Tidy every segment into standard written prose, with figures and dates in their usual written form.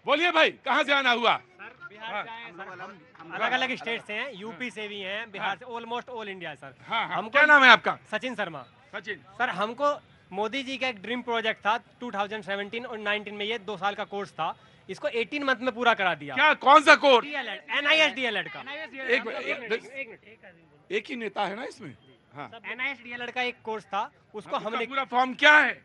बोलिए भाई, कहाँ से आना हुआ? बिहार से आए हैं सर, हम अलग अलग स्टेट से हैं, यूपी से भी हैं, बिहार से, ऑलमोस्ट ऑल इंडिया सर। हाँ हाँ, हमको क्या नाम है आपका? सचिन शर्मा। सचिन। सर हमको मोदी जी का एक ड्रीम प्रोजेक्ट था 2017 और 19 में, ये 2 साल का कोर्स था, इसको 18 मंथ में पूरा करा दिया। क्या, कौन सा कोर्स? NIS DLED का। एक ही नेता है ना इसमें? हाँ, NIS DLED का एक कोर्स था, उसको उसका हमने, पूरा फॉर्म क्या है?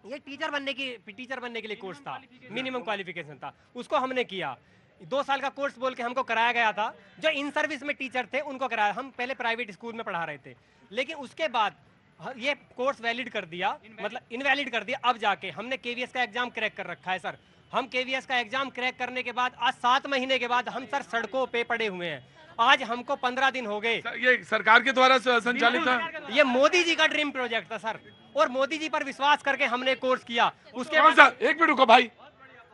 ये टीचर बनने के लिए कोर्स था, मिनिमम क्वालिफिकेशन था, उसको हमने किया। 2 साल का कोर्स बोल के हमको कराया गया था। जो इन सर्विस में टीचर थे उनको कराया, हम पहले प्राइवेट स्कूल में पढ़ा रहे थे, लेकिन उसके बाद ये कोर्स वैलिड कर दिया, मतलब इनवैलिड कर दिया। अब जाके हमने KVS का एग्जाम क्रैक कर रखा है सर। हम KVS का एग्जाम क्रैक करने के बाद आज 7 महीने के बाद हम सर सड़कों पे पड़े हुए हैं। आज हमको 15 दिन हो गए। ये सरकार के द्वारा संचालित है? ये मोदी जी का ड्रीम प्रोजेक्ट था सर, और मोदी जी पर विश्वास करके हमने कोर्स किया। उसके कौन सा, एक मिनट रुको भाई,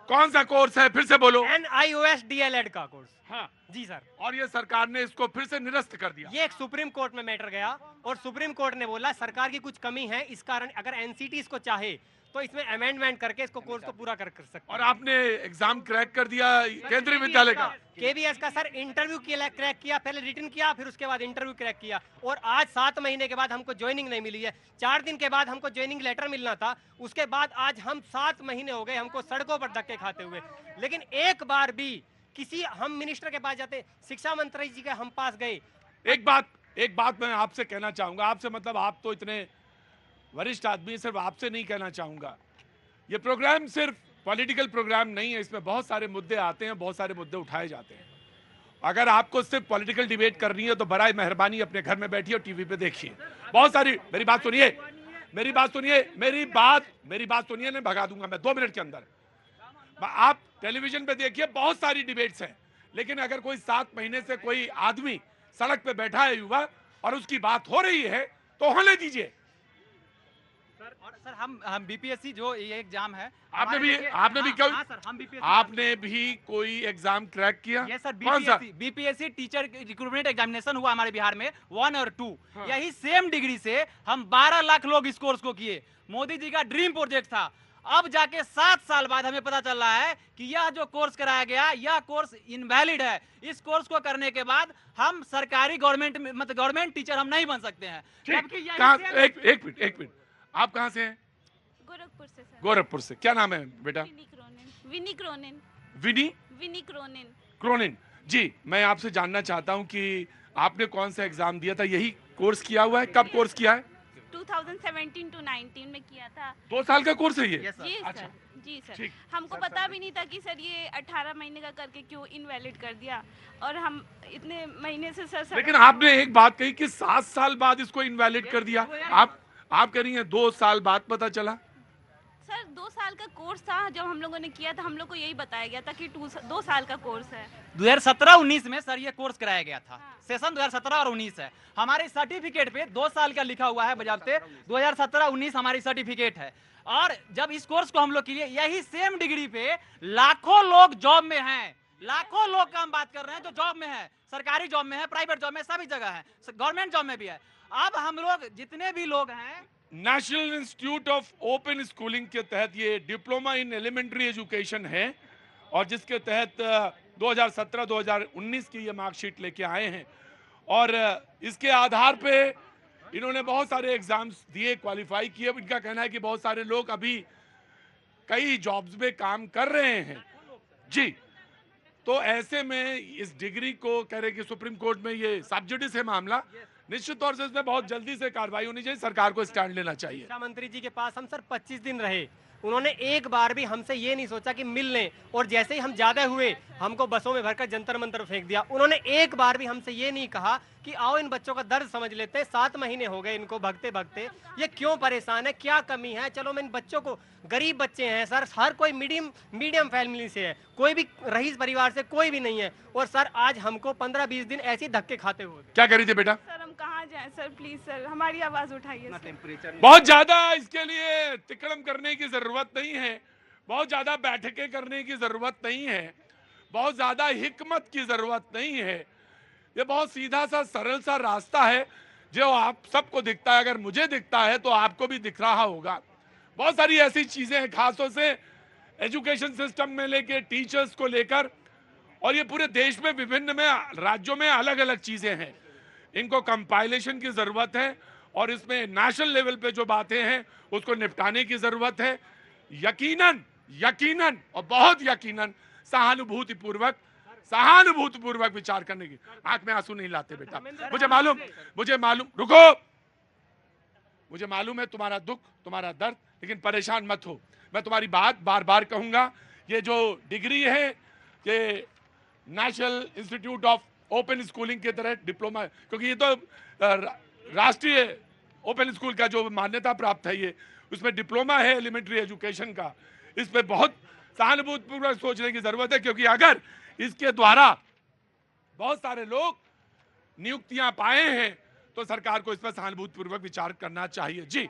कौन सा कोर्स है, फिर से बोलो? NIOS DLED का कोर्स। हाँ जी सर। और ये सरकार ने इसको फिर से निरस्त कर दिया। ये एक सुप्रीम कोर्ट में मैटर गया, और सुप्रीम कोर्ट ने बोला सरकार की कुछ कमी है, इस कारण अगर NCT इसको चाहे तो इसमें अमेंडमेंट करके इसको कोर्स को पूरा कर सकते। और आपने एग्जाम क्रैक कर दिया केंद्रीय विद्यालय का? KVS का सर इंटरव्यू क्रैक किया, पहले रिटन किया, फिर उसके बाद इंटरव्यू क्रैक किया, और आज 7 महीने के बाद हमको ज्वाइनिंग नहीं मिली है। 4 दिन के बाद हमको ज्वाइनिंग लेटर मिलना था, उसके बाद आज हम 7 महीने हो गए हमको सड़कों पर धक्के खाते हुए। लेकिन एक बार भी किसी, हम मिनिस्टर के पास जाते, शिक्षा मंत्री जी के हम पास गए। एक बात मैं आपसे कहना चाहूंगा, आपसे मतलब आप तो इतने वरिष्ठ आदमी, सिर्फ आपसे नहीं कहना चाहूंगा, ये प्रोग्राम सिर्फ पॉलिटिकल प्रोग्राम नहीं है, इसमें बहुत सारे मुद्दे आते हैं, बहुत सारे मुद्दे उठाए जाते हैं। अगर आपको सिर्फ पॉलिटिकल डिबेट करनी है तो बराए मेहरबानी अपने घर में बैठिए और टीवी पे देखिए। बहुत सारी, मेरी बात सुनिए, नहीं भगा दूंगा मैं 2 मिनट के अंदर। आप टेलीविजन पे देखिए, बहुत सारी डिबेट्स हैं, लेकिन अगर कोई 7 महीने से कोई आदमी सड़क पे बैठा है युवा, और उसकी बात हो रही है तो होने दीजिए। सर हम BPSC जो ये एग्जाम है, आपने भी हाँ सर, हम BPSC, आपने भी कोई एग्जाम क्रैक किया? ये सर कौन सा? BPSC टीचर रिक्रूटमेंट एग्जामिनेशन हुआ हमारे बिहार में 1 और 2। हाँ। यही सेम डिग्री से हम 12 लाख लोग इस कोर्स को किए। मोदी जी का ड्रीम प्रोजेक्ट था। अब जाके 7 साल बाद हमें पता चल रहा है कि यह जो कोर्स कराया गया, यह कोर्स इनवैलिड है। इस कोर्स को करने के बाद हम सरकारी गवर्नमेंट टीचर हम नहीं बन सकते हैं। एक मिनट, आप कहाँ से हैं? गोरखपुर से सर। गोरखपुर से। क्या नाम है बेटा? विनी क्रोनिन। विनी क्रोनिन जी, मैं आपसे जानना चाहता हूं कि आपने कौन सा एग्जाम दिया था, यही कोर्स किया हुआ है? कब कोर्स किया है? 2017 to 19 में किया था। 2 साल का कोर्स है ये? Yes, sir. जी अच्छा। सर, जी सर। ठीक। हमको पता भी नहीं था कि सर ये 18 महीने का करके क्यों इनवैलिड कर दिया, और हम इतने महीने से सर लेकिन आपने एक बात कही कि 7 साल बाद इसको इनवैलिड कर दिया। आप कह रही हैं 2 साल बाद पता चला? सर 2 साल का कोर्स था, जब हम लोगों ने किया था हम लोग को यही बताया गया था कि 2 साल का कोर्स है। 2017-19 में सर ये कोर्स कराया गया था। सेशन 2017 और 19 है। हमारे सर्टिफिकेट पे 2 साल का लिखा हुआ है बजाबते, 2017-19 हमारी सर्टिफिकेट है। और जब इस कोर्स को हम लोग किए, यही सेम डिग्री पे लाखों लोग जॉब में हैं। लाखों लोग का हम बात कर रहे हैं जो जॉब में है, सरकारी जॉब में है, प्राइवेट जॉब में, सभी जगह है, गवर्नमेंट जॉब में भी है। अब हम लोग जितने भी लोग हैं, national institute of open schooling के तहत ये डिप्लोमा इन एलिमेंट्री एजुकेशन है, और जिसके तहत 2017-2019 की ये मार्कशीट लेके आए हैं, और इसके आधार पे इन्होंने बहुत सारे एग्जाम्स दिए, क्वालिफाई किए। इनका कहना है कि बहुत सारे लोग अभी कई जॉब्स में काम कर रहे हैं जी। तो ऐसे में इस डिग्री को कह रहे कि सुप्रीम कोर्ट में ये सब जुडिस है मामला, निश्चित तौर से इसमें बहुत जल्दी से कार्रवाई होनी चाहिए, सरकार को स्टैंड लेना चाहिए। शिक्षा मंत्री जी के पास हम सर 25 दिन रहे, उन्होंने एक बार भी हमसे ये नहीं सोचा कि मिल लें, और जैसे ही हम ज्यादा हुए हमको बसों में भरकर जंतर मंतर फेंक दिया। उन्होंने एक बार भी हमसे ये नहीं कहा कि आओ इन बच्चों का दर्द समझ लेते हैं, 7 महीने हो गए इनको भगते भगते, ये क्यों परेशान है, क्या कमी है। चलो मैं इन बच्चों को, गरीब बच्चे हैं सर, हर कोई मीडियम फैमिली से है, कोई भी रईस परिवार से कोई भी नहीं है, और सर आज हमको 15-20 दिन ऐसे धक्के खाते हुए। क्या कह रही थी बेटा? सर हम कहाँ जाएं सर, प्लीज सर हमारी आवाज उठाइए सर। बहुत ज्यादा इसके लिए तिकड़म करने की जरूरत नहीं है, बहुत ज्यादा बैठकें करने की जरूरत नहीं है, बहुत ज्यादा हिकमत की जरूरत नहीं है। ये बहुत सीधा सा सरल सा रास्ता है जो आप सबको दिखता है। अगर मुझे दिखता है तो आपको भी दिख रहा होगा। बहुत सारी ऐसी चीजें हैं, खासतौर से एजुकेशन सिस्टम में लेके टीचर्स को लेकर, और ये पूरे देश में विभिन्न में राज्यों में अलग अलग चीजें हैं, इनको कंपाइलेशन की जरूरत है और इसमें नेशनल लेवल पे जो बातें हैं उसको निपटाने की जरूरत है। यकीनन यकीनन और बहुत यकीनन सहानुभूतिपूर्वक विचार करने की। आंख में आंसू नहीं लाते बेटा, मुझे मालूम रुको, मुझे मालूम है तुम्हारा दुख, तुम्हारा दर्द, लेकिन परेशान मत हो। मैं तुम्हारी बात बार बार कहूंगा, ये जो डिग्री है ये national institute of open schooling के तरह डिप्लोमा, क्योंकि ये तो राष्ट्रीय ओपन स्कूल का जो मान्यता प्राप्त है, ये उसमें डिप्लोमा है एलिमेंट्री एजुकेशन का। इस पे बहुत सहानुभूतिपूर्वक सोचने की जरूरत है, क्योंकि अगर इसके द्वारा बहुत सारे लोग नियुक्तियां पाए हैं तो सरकार को इस पर सहानुभूतिपूर्वक विचार करना चाहिए। जी।